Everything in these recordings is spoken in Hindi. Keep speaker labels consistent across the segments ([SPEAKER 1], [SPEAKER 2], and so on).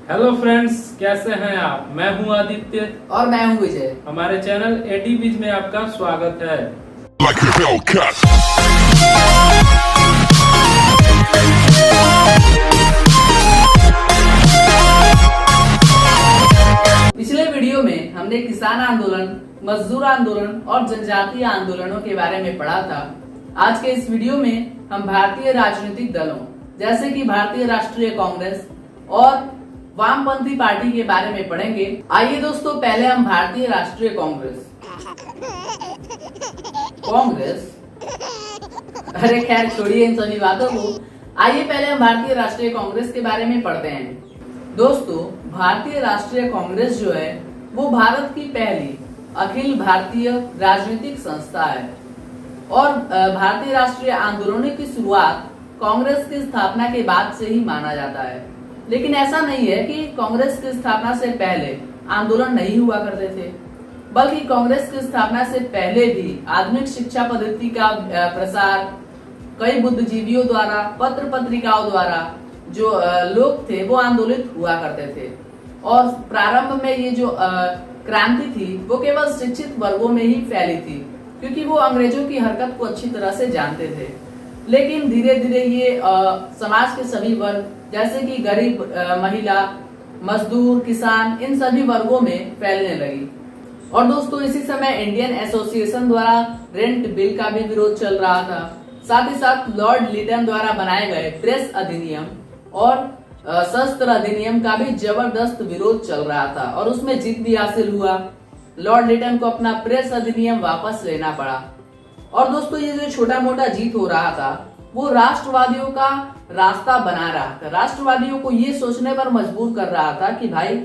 [SPEAKER 1] हेलो फ्रेंड्स, कैसे हैं आप? मैं हूं आदित्य
[SPEAKER 2] और मैं हूं विजय।
[SPEAKER 1] हमारे चैनल एडी विज में आपका स्वागत है।
[SPEAKER 3] Like a Hellcat.
[SPEAKER 2] पिछले वीडियो में हमने किसान आंदोलन, मजदूर आंदोलन और जनजातीय आंदोलनों के बारे में पढ़ा था। आज के इस वीडियो में हम भारतीय राजनीतिक दलों जैसे कि भारतीय राष्ट्रीय कांग्रेस और वामपंथी पार्टी के बारे में पढ़ेंगे। आइए दोस्तों, पहले हम भारतीय राष्ट्रीय कांग्रेस अरे खैर छोड़िए इन सभी बातों को। आइए पहले हम भारतीय राष्ट्रीय कांग्रेस के बारे में पढ़ते हैं। दोस्तों, भारतीय राष्ट्रीय कांग्रेस जो है वो भारत की पहली अखिल भारतीय राजनीतिक संस्था है और भारतीय राष्ट्रीय आंदोलनों की शुरुआत कांग्रेस की स्थापना के बाद से ही माना जाता है। लेकिन ऐसा नहीं है कि कांग्रेस की स्थापना से पहले आंदोलन नहीं हुआ करते थे, बल्कि कांग्रेस की स्थापना से पहले भी आधुनिक शिक्षा पद्धति का प्रसार कई बुद्धिजीवियों द्वारा, पत्र पत्रिकाओं द्वारा जो लोग थे वो आंदोलित हुआ करते थे। और प्रारंभ में ये जो क्रांति थी वो केवल शिक्षित वर्गों में ही फैली थी, क्योंकि वो अंग्रेजों की हरकत को अच्छी तरह से जानते थे। लेकिन धीरे धीरे ये समाज के सभी वर्ग जैसे कि गरीब, महिला, मजदूर, किसान, इन सभी वर्गों में फैलने लगी। और दोस्तों, इसी समय इंडियन एसोसिएशन द्वारा रेंट बिल का भी विरोध चल रहा था। साथ ही साथ लॉर्ड लिटन द्वारा बनाए गए प्रेस अधिनियम और शस्त्र अधिनियम का भी जबरदस्त विरोध चल रहा था और उसमें जीत भी हासिल हुआ। लॉर्ड लिटन को अपना प्रेस अधिनियम वापस लेना पड़ा। और दोस्तों, ये जो छोटा मोटा जीत हो रहा था वो राष्ट्रवादियों का रास्ता बना रहा था। राष्ट्रवादियों को ये सोचने पर मजबूर कर रहा था कि भाई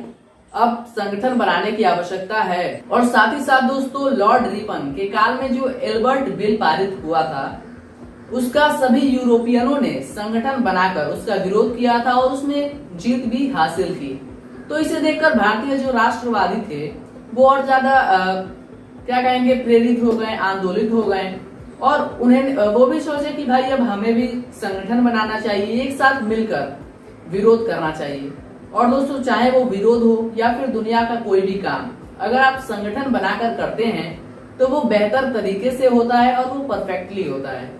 [SPEAKER 2] अब संगठन बनाने की आवश्यकता है। और साथ ही साथ दोस्तों, लॉर्ड रिपन के काल में जो एल्बर्ट बिल पारित हुआ था उसका सभी यूरोपियनों ने संगठन बनाकर उसका विरोध किया था और उसमें जीत भी हासिल की। तो इसे देखकर भारतीय जो राष्ट्रवादी थे वो और ज्यादा क्या कहेंगे, प्रेरित हो गए, आंदोलित हो गए और उन्हें वो भी सोचे कि भाई अब हमें भी संगठन बनाना चाहिए, एक साथ मिलकर विरोध करना चाहिए। और दोस्तों, चाहे वो विरोध हो या फिर दुनिया का कोई भी काम, अगर आप संगठन बनाकर करते हैं तो वो बेहतर तरीके से होता है और वो परफेक्टली होता है।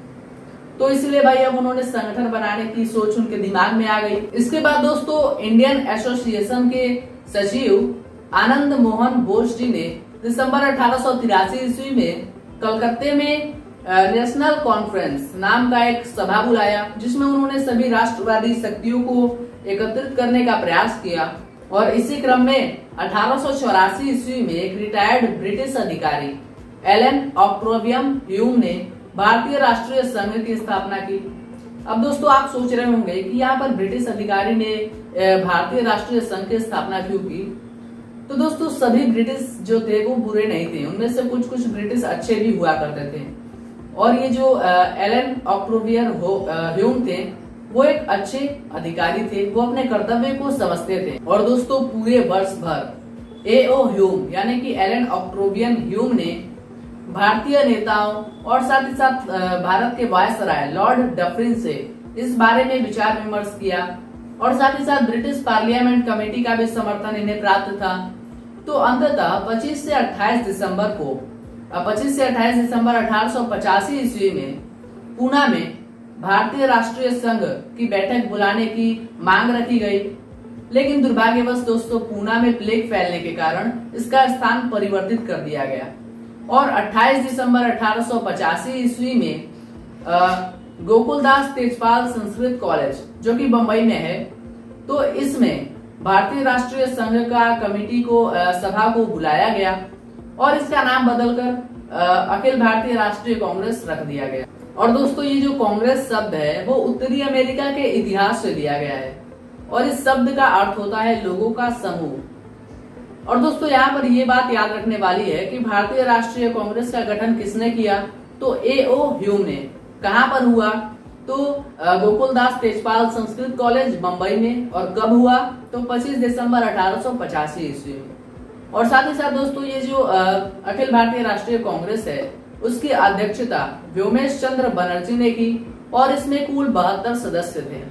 [SPEAKER 2] तो इसलिए भाई अब उन्होंने संगठन बनाने की सोच उनके दिमाग में आ गई। इसके बाद दोस्तों, इंडियन एसोसिएशन के सचिव आनंद मोहन बोस जी ने दिसंबर 1883 ईस्वी में कलकत्ते में नेशनल कॉन्फ्रेंस नाम का एक सभा बुलाया, जिसमें उन्होंने सभी राष्ट्रवादी शक्तियों को एकत्रित करने का प्रयास किया। और इसी क्रम में 1884 ईस्वी में एक रिटायर्ड ब्रिटिश अधिकारी एलन ऑक्ट्रोवियम ह्यूम ने भारतीय राष्ट्रीय संघ की स्थापना की। अब दोस्तों, आप सोच रहे होंगे कि यहाँ पर ब्रिटिश अधिकारी ने भारतीय राष्ट्रीय संघ की स्थापना क्यों की। तो दोस्तों, सभी ब्रिटिश जो थे वो बुरे नहीं थे, उनमें से कुछ कुछ ब्रिटिश अच्छे भी हुआ करते थे। और ये जो एलन ऑक्ट्रोवियर ह्यूम थे वो एक अच्छे अधिकारी थे, वो अपने कर्तव्य को समझते थे। और दोस्तों, पूरे वर्ष भर एओ ह्यूम यानी कि एलन ऑक्ट्रोवियन ह्यूम ने भारतीय नेताओं और साथ ही साथ भारत के वायसराय लॉर्ड डफरिन से इस बारे में विचार विमर्श किया और साथ ही साथ ब्रिटिश पार्लियामेंट कमेटी का भी समर्थन इन्हें प्राप्त था। तो अंततः 25 से 28 दिसंबर 1885 ईस्वी में पूना में भारतीय राष्ट्रीय संघ की बैठक बुलाने की मांग रखी गई। लेकिन दुर्भाग्यवश दोस्तों, पूना में प्लेग फैलने के कारण इसका स्थान परिवर्तित कर दिया गया और 28 दिसंबर 1885 ईस्वी में गोकुलदास तेजपाल संस्कृत कॉलेज जो कि बंबई में है, तो इसमें भारतीय राष्ट्रीय संघ का कमेटी को सभा को बुलाया गया और इसका नाम बदलकर अखिल भारतीय राष्ट्रीय कांग्रेस रख दिया गया। और दोस्तों, ये जो कांग्रेस शब्द है वो उत्तरी अमेरिका के इतिहास से लिया गया है और इस शब्द का अर्थ होता है लोगों का समूह। और दोस्तों, यहाँ पर ये बात याद रखने वाली है कि भारतीय राष्ट्रीय कांग्रेस का गठन किसने किया, तो एओ ह्यूम ने। कहाँ पर हुआ, तो गोकुलदास तेजपाल संस्कृत कॉलेज बंबई में। और कब हुआ, तो 25 दिसंबर 1885 ईस्वी में। और साथ ही साथ दोस्तों, ये जो अखिल भारतीय राष्ट्रीय कांग्रेस है उसकी अध्यक्षता व्योमेश चंद्र बनर्जी ने की और इसमें कुल 72 सदस्य थे।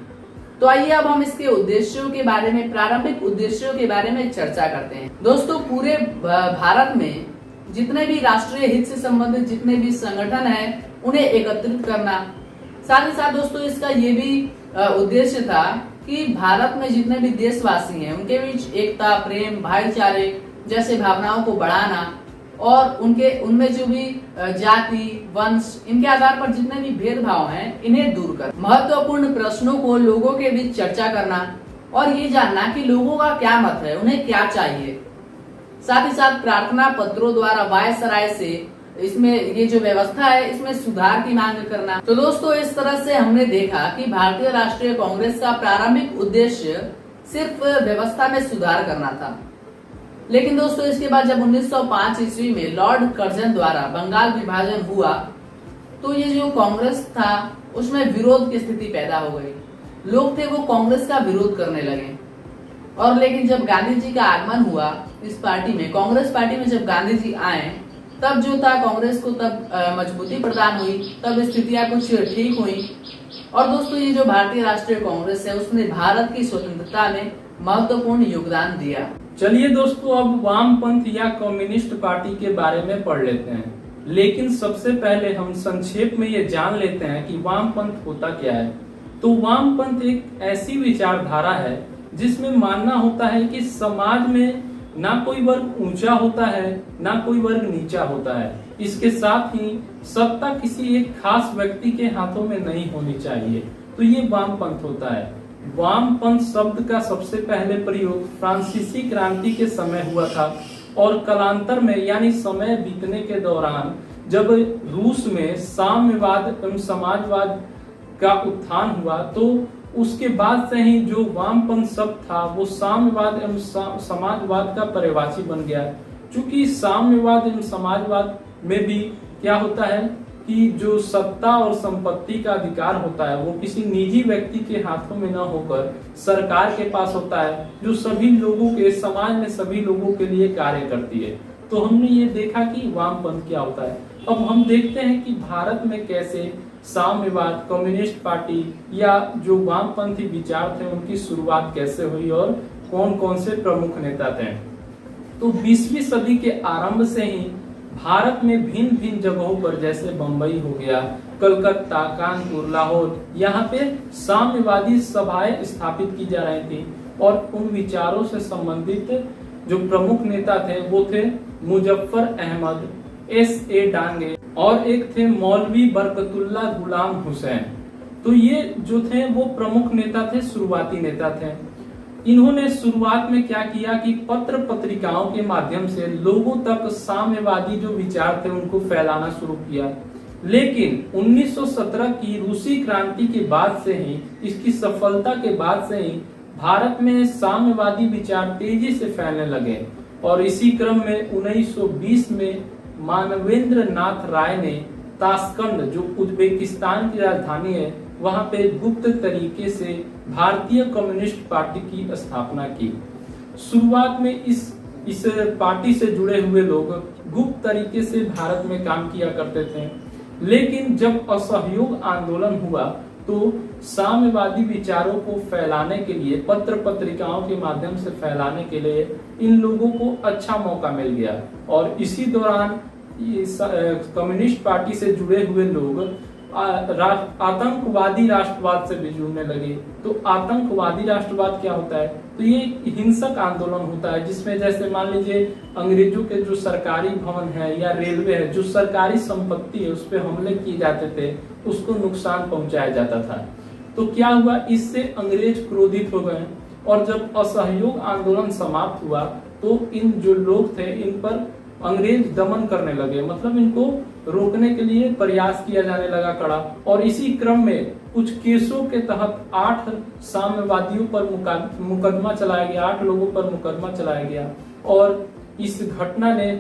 [SPEAKER 2] तो आइए अब हम इसके उद्देश्यों के बारे में, प्रारंभिक उद्देश्यों के बारे में चर्चा करते हैं। दोस्तों, पूरे भारत में जितने भी राष्ट्रीय हित से संबंधित जितने भी संगठन हैं, उन्हें एकत्रित करना। साथ ही साथ दोस्तों इसका ये भी उद्देश्य था कि भारत में जितने भी देशवासी हैं उनके बीच एकता, प्रेम, भाईचारे जैसे भावनाओं को बढ़ाना और उनमें जो भी जाति, वंश, इनके आधार पर जितने भी भेदभाव हैं इन्हें दूर कर, महत्वपूर्ण प्रश्नों को लोगों के बीच चर्चा करना और ये जानना कि लोगों का क्या मत है, उन्हें क्या चाहिए। साथ ही साथ प्रार्थना पत्रों द्वारा वायसराय से इसमें ये जो व्यवस्था है इसमें सुधार की मांग करना। तो दोस्तों, इस तरह से हमने देखा कि भारतीय राष्ट्रीय कांग्रेस का प्रारंभिक उद्देश्य सिर्फ व्यवस्था में सुधार करना था। लेकिन दोस्तों इसके बाद जब 1905 ईस्वी में लॉर्ड कर्जन द्वारा बंगाल विभाजन हुआ तो ये जो कांग्रेस था उसमें विरोध की स्थिति पैदा हो गई। लोग थे वो कांग्रेस का विरोध करने लगे। और लेकिन जब गांधी जी का आगमन हुआ इस पार्टी में, कांग्रेस पार्टी में जब गांधी जी आए तब जो था कांग्रेस को तब मजबूती प्रदान हुई, तब स्थितियां कुछ ठीक हुई। और दोस्तों ये जो भारतीय राष्ट्रीय कांग्रेस है उसने भारत की स्वतंत्रता में महत्वपूर्ण योगदान दिया।
[SPEAKER 1] चलिए दोस्तों, अब वामपंथ या कम्युनिस्ट पार्टी के बारे में पढ़ लेते हैं। लेकिन सबसे पहले हम संक्षेप में ये जान लेते हैं कि वामपंथ होता क्या है। तो वामपंथ एक ऐसी विचारधारा है जिसमें मानना होता है कि समाज में ना कोई वर्ग ऊंचा होता है ना कोई वर्ग नीचा होता है। इसके साथ ही सत्ता किसी एक खास व्यक्ति के हाथों में नहीं होनी चाहिए। तो ये वामपंथ होता है। वामपंथ शब्द का सबसे पहले प्रयोग फ्रांसीसी क्रांति के समय हुआ था और कालांतर में यानी समय बीतने के दौरान जब रूस में साम्यवाद एवं समाजवाद का उत्थान हुआ तो उसके बाद से ही जो वामपंथ शब्द था वो साम्यवाद एवं समाजवाद का पर्यायवाची बन गया। चूंकि साम्यवाद एवं समाजवाद में भी क्या होता है कि जो सत्ता और संपत्ति का अधिकार होता है वो किसी निजी व्यक्ति के हाथों में न होकर सरकार के पास होता है, जो सभी लोगों के, समाज में सभी लोगों के लिए कार्य करती है। तो हमने ये देखा कि वामपंथ क्या होता है। अब हम देखते हैं कि भारत में कैसे साम्यवाद, कम्युनिस्ट पार्टी या जो वामपंथी विचार थे उनकी शुरुआत कैसे हुई और कौन कौन से प्रमुख नेता थे। तो 20वीं सदी के आरंभ से ही भारत में भिन्न भिन्न जगहों पर, जैसे बंबई हो गया, कलकत्ता, कानपुर, लाहौर, यहाँ पे साम्यवादी सभाएं स्थापित की जा रही थी और उन विचारों से संबंधित जो प्रमुख नेता थे वो थे मुजफ्फर अहमद, S.A. डांगे और एक थे मौलवी बरकतुल्ला गुलाम हुसैन। तो ये जो थे वो प्रमुख नेता थे, शुरुआती नेता थे। इन्होंने शुरुआत में क्या किया कि पत्र पत्रिकाओं के माध्यम से लोगों तक साम्यवादी जो विचार थे उनको फैलाना शुरू किया। लेकिन 1917 की रूसी क्रांति के बाद से ही, इसकी सफलता के बाद से ही भारत में साम्यवादी विचार तेजी से फैलने लगे और इसी क्रम में 1920 में मानवेंद्र नाथ राय ने ताशकंद, जो उज्बेकिस्तान की राजधानी है, वहां पे गुप्त तरीके से भारतीय कम्युनिस्ट पार्टी की स्थापना की। शुरुआत में इस पार्टी से जुड़े हुए लोग गुप्त तरीके से भारत में काम किया करते थे। लेकिन जब असहयोग आंदोलन हुआ तो साम्यवादी विचारों को फैलाने के लिए, पत्र पत्रिकाओं के माध्यम से फैलाने के लिए इन लोगों को अच्छा मौका मिल गया और इसी दौरान कम्युनिस्ट पार्टी से जुड़े हुए लोग आतंकवादी राष्ट्रवाद से भी जुड़ने लगे। तो आतंकवादी राष्ट्रवाद क्या होता है? तो ये हिंसक आंदोलन होता है जिसमें जैसे मान लीजिए अंग्रेजों के जो सरकारी भवन है या रेलवे है, जो सरकारी संपत्ति है, उस पर हमले किए जाते थे, उसको नुकसान पहुंचाया जाता था। तो क्या हुआ, इससे अंग्रेज क्रोधित हो गए और जब असहयोग आंदोलन समाप्त हुआ तो इन जो लोग थे इन पर अंग्रेज दमन करने लगे, मतलब इनको रोकने के लिए प्रयास किया जाने लगा कड़ा। और इसी क्रम में कुछ केसों के तहत 8 साम्यवादियों पर मुकदमा चलाया गया, 8 लोगों पर मुकदमा चलाया गया और इस घटना ने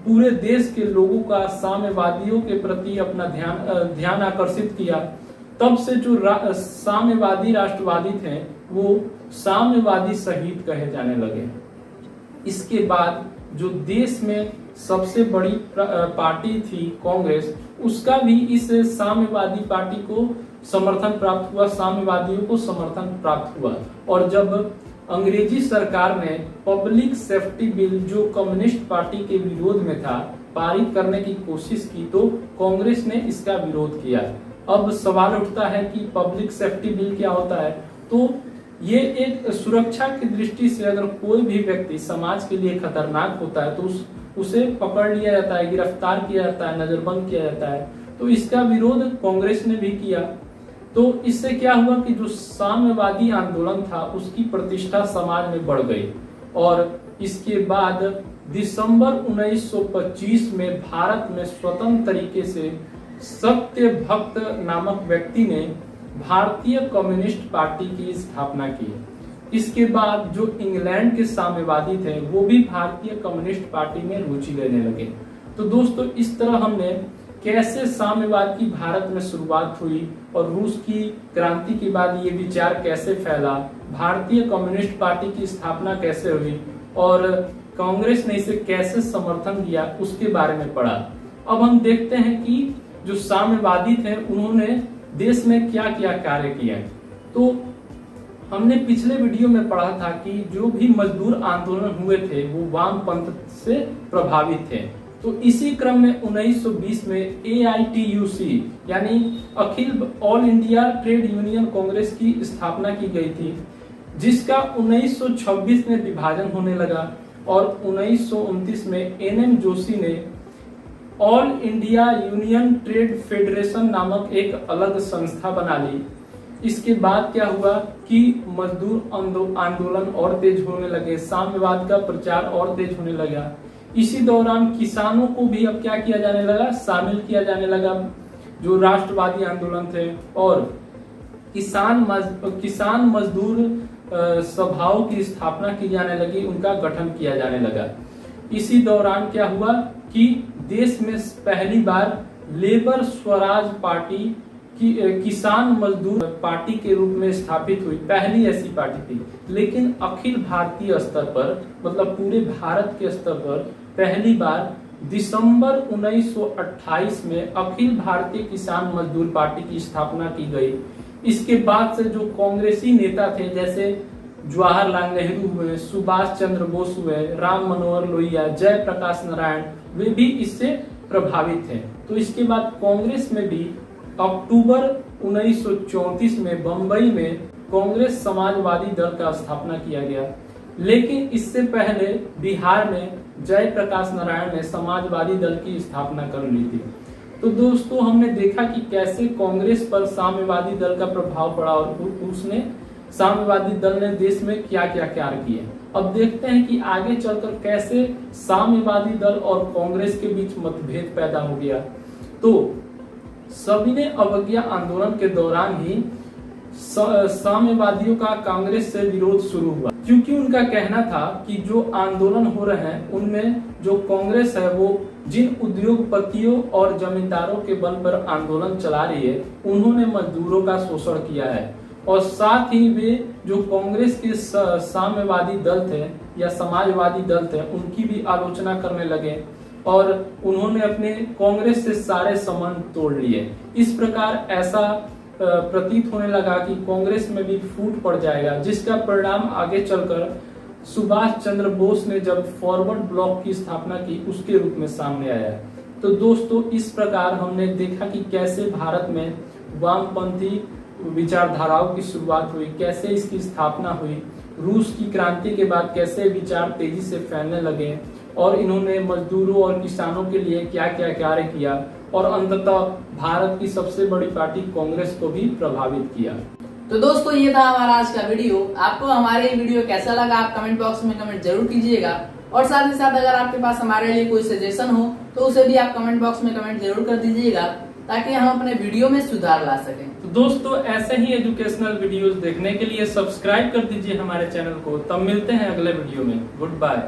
[SPEAKER 1] पूरे देश के लोगों का साम्यवादियों के प्रति अपना ध्यान आकर्षित किया। तब से जो साम्यवादी राष्ट्रवादी थे वो साम्यवादी शहीद कहे जाने लगे। इसके बाद जो देश में सबसे बड़ी पार्टी थी कांग्रेस, उसका भी इस साम्यवादी पार्टी को समर्थन प्राप्त हुआ, साम्यवादियों को समर्थन प्राप्त हुआ। और जब अंग्रेजी सरकार ने पब्लिक सेफ्टी बिल जो कम्युनिस्ट पार्टी के विरोध में था पारित करने की कोशिश की तो कांग्रेस ने इसका विरोध किया। अब सवाल उठता है कि पब्लिक सेफ्टी बिल क्या होता है। तो ये एक सुरक्षा की दृष्टि से अगर कोई भी व्यक्ति समाज के लिए खतरनाक होता है तो उसे पकड़ लिया जाता है, गिरफ्तार किया जाता है, नजरबंद किया जाता है। तो इसका विरोध कांग्रेस ने भी किया। तो इससे क्या हुआ कि जो साम्यवादी आंदोलन था उसकी प्रतिष्ठा समाज में बढ़ गई। और इसके बाद दिसंबर 1925 में भारत में स्वतंत्र तरीके से सत्य भक्त नामक व्यक्ति ने भारतीय कम्युनिस्ट पार्टी की स्थापना की। इसके बाद जो इंग्लैंड के साम्यवादी थे वो भी भारतीय कम्युनिस्ट पार्टी में रुचि लेने लगे। तो दोस्तों इस तरह हमने कैसे साम्यवाद की भारत में शुरुआत हुई और रूस की क्रांति के बाद ये विचार कैसे फैला, भारतीय कम्युनिस्ट पार्टी की स्थापना कैसे हुई और कांग्रेस ने इसे कैसे समर्थन किया उसके बारे में पढ़ा। अब हम देखते हैं कि जो साम्यवादी थे उन्होंने देश में क्या क्या कार्य किए। तो हमने पिछले वीडियो में पढ़ा था कि जो भी मजदूर आंदोलन हुए थे वो वामपंथ से प्रभावित थे। तो इसी क्रम में 1920 में AITUC यानी अखिल all India trade union Congress की स्थापना की गई थी, जिसका 1926 में विभाजन होने लगा और 1929 में NM जोशी ने all India union trade federation नामक एक अलग संस्था बना ली। इसके बाद क्या हुआ कि मजदूर आंदोलन और तेज होने लगे, साम्यवाद का प्रचार और तेज होने लगा। इसी दौरान किसानों को भी अब क्या किया जाने लगा, शामिल किया जाने लगा, जो राष्ट्रवादी आंदोलन थे। और किसान मजदूर सभाओं की स्थापना की जाने लगी, उनका गठन किया जाने लगा। इसी दौरान क्या हुआ कि देश में पहली बार लेबर स्वराज पार्टी की किसान मजदूर पार्टी के रूप में स्थापित हुई, पहली ऐसी पार्टी थी। लेकिन अखिल भारतीय स्तर पर मतलब पूरे भारत के स्तर पर पहली बार दिसंबर 1928 में अखिल भारतीय किसान मजदूर पार्टी की स्थापना की गई। इसके बाद से जो कांग्रेसी नेता थे जैसे जवाहरलाल नेहरू हुए, सुभाष चंद्र बोस हुए, राम मनोहर लोहिया, जयप्रकाश नारायण, वे भी इससे प्रभावित थे। तो इसके बाद कांग्रेस में भी अक्टूबर 1934 में बंबई में कांग्रेस समाजवादी दल का स्थापना किया गया। लेकिन इससे पहले बिहार में जयप्रकाश नारायण ने समाजवादी दल की स्थापना कर ली थी। तो दोस्तों हमने देखा कि कैसे कांग्रेस पर साम्यवादी दल का प्रभाव पड़ा और उसने साम्यवादी दल ने देश में क्या क्या कार्य किए। अब देखते हैं कि आगे चलकर कैसे साम्यवादी दल और कांग्रेस के बीच मतभेद पैदा हो गया। तो सविनय अवज्ञा आंदोलन के दौरान ही साम्यवादियों का कांग्रेस से विरोध शुरू हुआ, क्योंकि उनका कहना था कि जो आंदोलन हो रहे हैं उनमें जो कांग्रेस है वो जिन उद्योगपतियों और जमींदारों के बल पर आंदोलन चला रही है उन्होंने मजदूरों का शोषण किया है। और साथ ही वे जो कांग्रेस के साम्यवादी दल थे या समाजवादी दल थे उनकी भी आलोचना करने लगे और उन्होंने अपने कांग्रेस से सारे संबंध तोड़ लिए। इस प्रकार ऐसा प्रतीत होने लगा कि कांग्रेस में भी फूट पड़ जाएगा, जिसका परिणाम आगे चलकर सुभाष चंद्र बोस ने जब फॉरवर्ड ब्लॉक की स्थापना की उसके रूप में सामने आया। तो दोस्तों इस प्रकार हमने देखा कि कैसे भारत में वामपंथी विचारधाराओं की शुरुआत हुई, कैसे इसकी स्थापना हुई, रूस की क्रांति के बाद कैसे विचार तेजी से फैलने लगे और इन्होंने मजदूरों और किसानों के लिए क्या क्या कार्य किया और अंततः भारत की सबसे बड़ी पार्टी कांग्रेस को भी प्रभावित किया।
[SPEAKER 2] तो दोस्तों ये था हमारा आज का वीडियो। आपको हमारे ये वीडियो कैसा लगा आप कमेंट बॉक्स में कमेंट जरूर कीजिएगा और साथ ही साथ अगर आपके पास हमारे लिए कोई सजेशन हो तो उसे भी आप कमेंट बॉक्स में कमेंट जरूर कर दीजिएगा ताकि हम अपने वीडियो में सुधार ला सकें।
[SPEAKER 1] तो दोस्तों ऐसे ही एजुकेशनल वीडियोस देखने के लिए सब्सक्राइब कर दीजिए हमारे चैनल को। तब मिलते हैं अगले वीडियो में। Good bye.